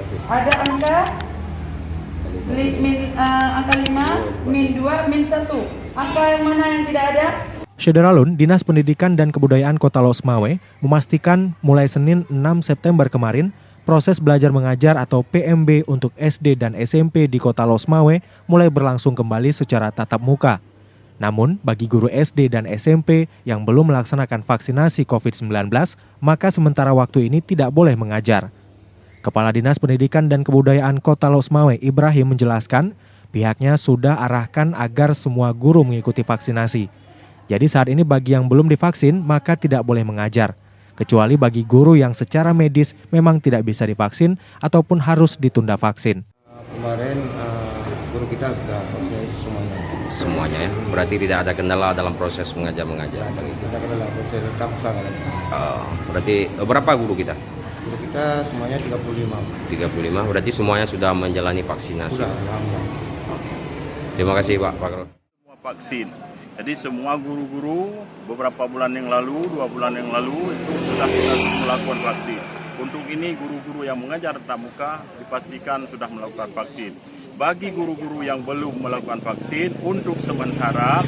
Ada angka angka 5, min 2, min 1. Angka yang mana yang tidak ada? Syederalun, Dinas Pendidikan dan Kebudayaan Kota Losmawe memastikan mulai Senin 6 September kemarin, proses belajar mengajar atau PMB untuk SD dan SMP di Kota Losmawe mulai berlangsung kembali secara tatap muka. Namun, bagi guru SD dan SMP yang belum melaksanakan vaksinasi COVID-19, maka sementara waktu ini tidak boleh mengajar. Kepala Dinas Pendidikan dan Kebudayaan Kota Losmawe, Ibrahim, menjelaskan pihaknya sudah arahkan agar semua guru mengikuti vaksinasi. Jadi saat ini bagi yang belum divaksin maka tidak boleh mengajar, kecuali bagi guru yang secara medis memang tidak bisa divaksin ataupun harus ditunda vaksin. Kemarin guru kita sudah vaksinasi semuanya. Semuanya ya, berarti tidak ada kendala dalam proses mengajar. Tidak ada kendala proses tetap sangat. Berarti berapa guru kita? Guru kita semuanya 35. 35, berarti semuanya sudah menjalani vaksinasi. Sudah, alhamdulillah. Terima kasih Pak Karol. Semua vaksin. Jadi semua guru-guru beberapa bulan yang lalu, 2 bulan yang lalu itu sudah kita melakukan vaksin. Untuk ini guru-guru yang mengajar tatap muka dipastikan sudah melakukan vaksin. Bagi guru-guru yang belum melakukan vaksin, untuk sementara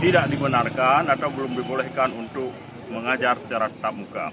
tidak dibenarkan atau belum dibolehkan untuk mengajar secara tatap muka.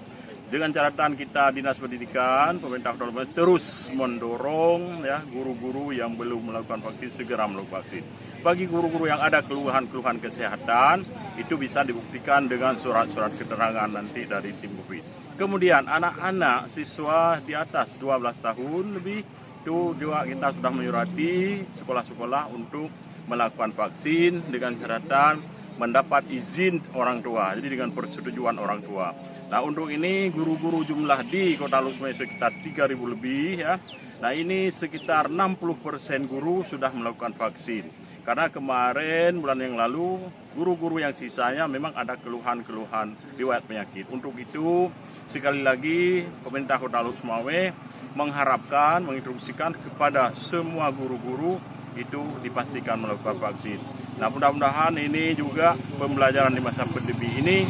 Dengan catatan kita Dinas Pendidikan, pemerintah Kota Losmawe terus mendorong ya guru-guru yang belum melakukan vaksin segera melakukan vaksin. Bagi guru-guru yang ada keluhan-keluhan kesehatan itu bisa dibuktikan dengan surat-surat keterangan nanti dari tim COVID. Kemudian anak-anak siswa di atas 12 tahun lebih itu juga kita sudah menyurati sekolah-sekolah untuk melakukan vaksin dengan catatan mendapat izin orang tua, jadi dengan persetujuan orang tua. Nah untuk ini guru-guru jumlah di Kota Losmawe sekitar 3.000 lebih ya. Nah ini sekitar 60% guru sudah melakukan vaksin. Karena kemarin bulan yang lalu guru-guru yang sisanya memang ada keluhan-keluhan riwayat penyakit. Untuk itu sekali lagi pemerintah Kota Losmawe mengharapkan, menginstruksikan kepada semua guru-guru itu dipastikan melakukan vaksin. Nah mudah-mudahan ini juga pembelajaran di masa pandemi ini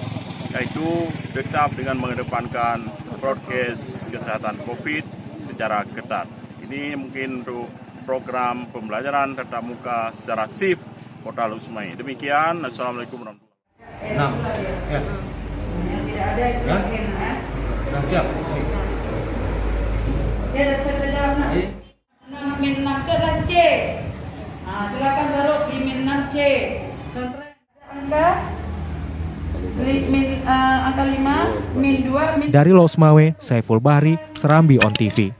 yaitu tetap dengan mengedepankan prokes kesehatan COVID secara ketat. Ini mungkin untuk program pembelajaran tatap muka secara shift Kota Losmawe. Demikian, Assalamualaikum warahmatullahi wabarakatuh. Ya. Yang tidak ada itu mungkin Sudah siap. Ya, saya jawab nak. 6 min 6 itu adalah C. Nah, silakan taruh di min 6 C. Contohnya angka angka 5, min 2, min. Dari Losmawe, Saiful Bahri, Serambi On TV.